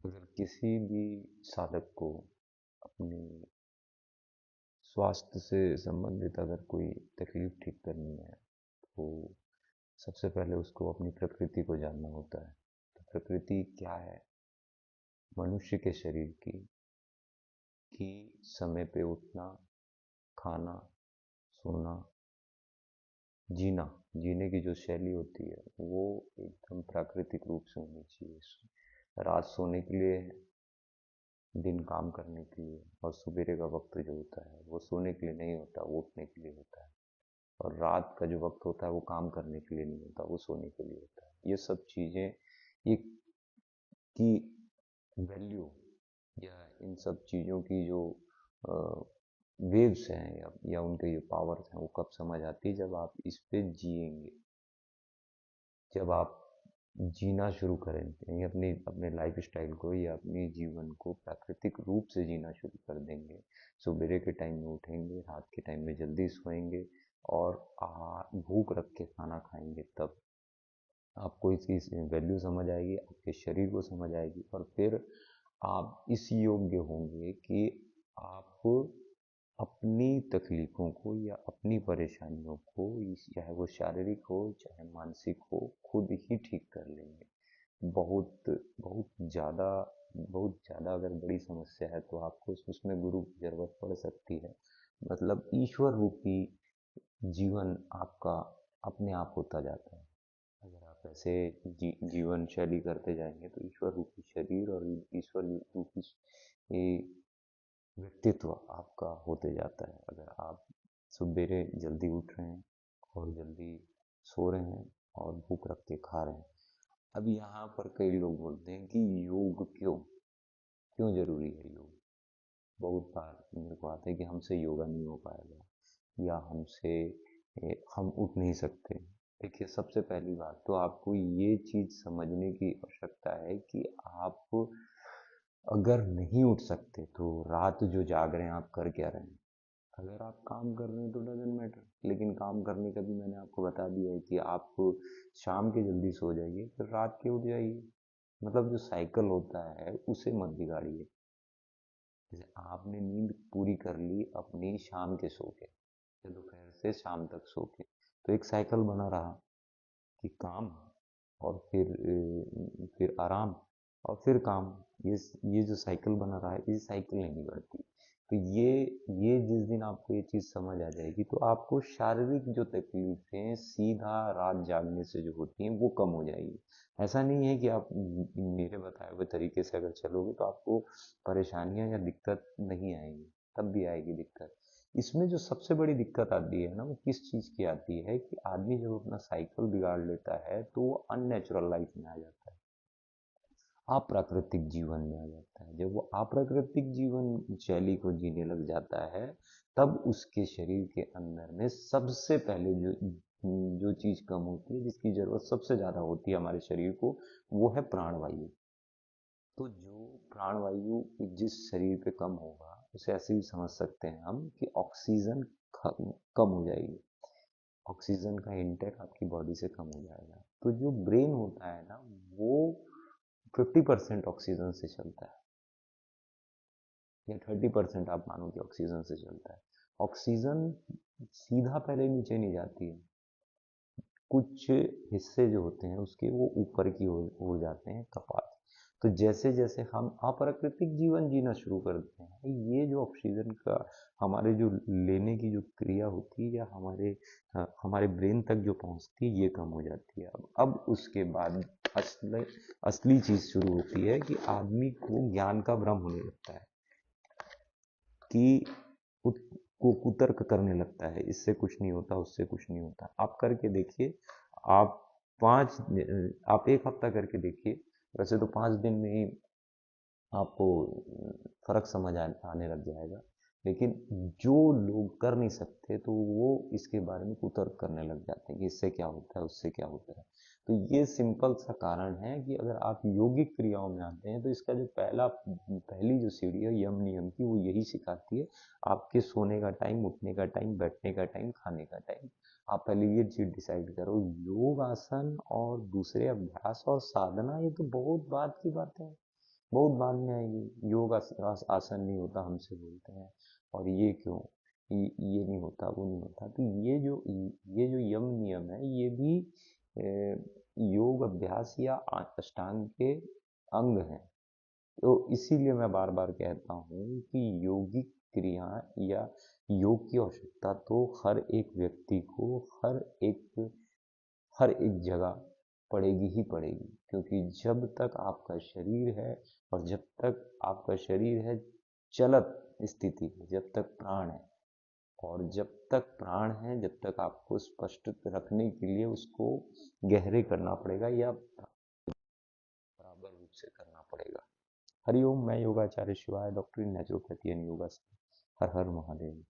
अगर किसी भी साधक को अपने स्वास्थ्य से संबंधित अगर कोई तकलीफ ठीक करनी है तो सबसे पहले उसको अपनी प्रकृति को जानना होता है। तो प्रकृति क्या है? मनुष्य के शरीर की समय पे उठना, खाना, सोना, जीना, जीने की जो शैली होती है वो एकदम प्राकृतिक रूप से होनी चाहिए। रात सोने के लिए है, दिन काम करने के लिए, और सवेरे का वक्त जो होता है वो सोने के लिए नहीं होता, वो उठने के लिए होता है। और रात का जो वक्त होता है वो काम करने के लिए नहीं होता, वो सोने के लिए होता है। ये सब चीजें, ये की वैल्यू या इन सब चीजों की जो वेव्स हैं या उनके जो पावर्स हैं वो कब समझ आती है? जब आप इस पे जिएंगे, जब आप जीना शुरू करेंगे, अपनी अपने लाइफ स्टाइल को या अपने जीवन को प्राकृतिक रूप से जीना शुरू कर देंगे। सुबह के टाइम में उठेंगे, रात के टाइम में जल्दी सोएंगे, और भूख रख के खाना खाएंगे, तब आपको इसकी वैल्यू समझ आएगी, आपके शरीर को समझ आएगी, और फिर आप इस योग्य होंगे कि आप अपनी तकलीफों को या अपनी परेशानियों को, चाहे वो शारीरिक हो चाहे मानसिक हो, खुद ही ठीक कर लेंगे। बहुत बहुत ज़्यादा बहुत ज़्यादा अगर बड़ी समस्या है तो आपको उसमें गुरु की जरूरत पड़ सकती है। मतलब ईश्वर रूपी जीवन आपका अपने आप होता जाता है। अगर आप ऐसे जीवन शैली करते जाएंगे तो ईश्वर रूपी शरीर और ईश्वर रूपी ये व्यक्तित्व आपका होते जाता है। अगर आप सुबेरे जल्दी उठ रहे हैं और जल्दी सो रहे हैं और भूख रख के खा रहे हैं। अब यहाँ पर कई लोग बोलते हैं कि योग क्यों क्यों जरूरी है योग? बहुत बार मेरे को आता है कि हमसे योगा नहीं हो पाएगा, या हमसे हम उठ नहीं सकते। देखिए, सबसे पहली बात तो आपको ये चीज समझने की आवश्यकता है कि आप अगर नहीं उठ सकते तो रात जो जाग रहे हैं आप कर क्या रहे हैं? अगर आप काम कर रहे हैं तो डजेंट मैटर, लेकिन काम करने का भी मैंने आपको बता दिया है कि आप शाम के जल्दी सो जाइए फिर रात के उठ जाइए। मतलब जो साइकिल होता है उसे मत बिगाड़िए। जैसे आपने नींद पूरी कर ली अपनी शाम के सो के, या दोपहर से शाम तक सो के, तो एक साइकिल बना रहा कि काम, और फिर आराम, और फिर काम। ये जो साइकिल बना रहा है, ये साइकिल नहीं बिगड़ती। तो ये जिस दिन आपको ये चीज समझ आ जाएगी तो आपको शारीरिक जो तकलीफें सीधा रात जागने से जो होती हैं वो कम हो जाएगी। ऐसा नहीं है कि आप मेरे बताए हुए तरीके से अगर चलोगे तो आपको परेशानियां या दिक्कत नहीं आएगी, तब भी आएगी दिक्कत। इसमें जो सबसे बड़ी दिक्कत आती है ना, वो किस चीज की आती है कि आदमी जब अपना साइकिल बिगाड़ लेता है तो वो अननेचुरल लाइफ में आ जाता है, अप्राकृतिक जीवन में आ जाता है। जब वो अप्राकृतिक जीवन शैली को जीने लग जाता है, तब उसके शरीर के अंदर में सबसे पहले जो जो चीज कम होती है, जिसकी जरूरत सबसे ज्यादा होती है हमारे शरीर को, वो है प्राणवायु। तो जो प्राणवायु जिस शरीर पे कम होगा, उसे ऐसे भी समझ सकते हैं हम कि ऑक्सीजन कम हो जाएगी, ऑक्सीजन का इंटेक आपकी बॉडी से कम हो जाएगा। तो जो ब्रेन होता है ना, वो 50% ऑक्सीजन से चलता है, या 30% आप मानो कि ऑक्सीजन से चलता है। ऑक्सीजन सीधा पहले नीचे नहीं जाती है, कुछ हिस्से जो होते हैं उसके वो ऊपर की हो जाते हैं, कपाल। तो जैसे जैसे हम अप्राकृतिक जीवन जीना शुरू करते हैं, ये जो ऑक्सीजन का हमारे जो लेने की जो क्रिया होती है, या हमारे ब्रेन तक जो पहुंचती है, ये कम हो जाती है। अब उसके बाद असली असली चीज शुरू होती है कि आदमी को ज्ञान का भ्रम होने लगता है, कि को कुतर्क करने लगता है, इससे कुछ नहीं होता, उससे कुछ नहीं होता। आप करके देखिए, आप पाँच आप एक हफ्ता करके देखिए। वैसे तो 5 दिन में ही आपको फर्क समझ आने लग जाएगा, लेकिन जो लोग कर नहीं सकते तो वो इसके बारे में कुतर्क करने लग जाते हैं कि इससे क्या होता है, उससे क्या होता है। तो ये सिंपल सा कारण है कि अगर आप योगिक क्रियाओं में आते हैं तो इसका जो पहली जो सीढ़ी है यम नियम की, वो यही सिखाती है आपके सोने का टाइम, उठने का टाइम, बैठने का टाइम, खाने का टाइम। आप पहले ये चीज डिसाइड करो। योग आसन और दूसरे अभ्यास और साधना, ये तो बहुत बात की बात है। बहुत बाद में आएगी। योग आसन नहीं होता हमसे बोलते हैं, और ये क्यों, ये नहीं होता, वो नहीं होता। तो ये जो यम नियम है, ये भी योग अभ्यास या अष्टांग के अंग हैं। तो इसीलिए मैं बार बार कहता हूँ कि योगिक क्रिया या योग की आवश्यकता तो हर एक व्यक्ति को हर एक जगह पड़ेगी ही पड़ेगी। क्योंकि जब तक आपका शरीर है, और जब तक आपका शरीर है चलत स्थिति में, जब तक प्राण है, और जब तक प्राण है, जब तक आपको स्पष्ट रखने के लिए उसको गहरे करना पड़ेगा या बराबर रूप से करना पड़ेगा। हरिओम। मैं योगाचार्य शिवाय, doctor in naturopathy and yoga से। हर हर महादेव।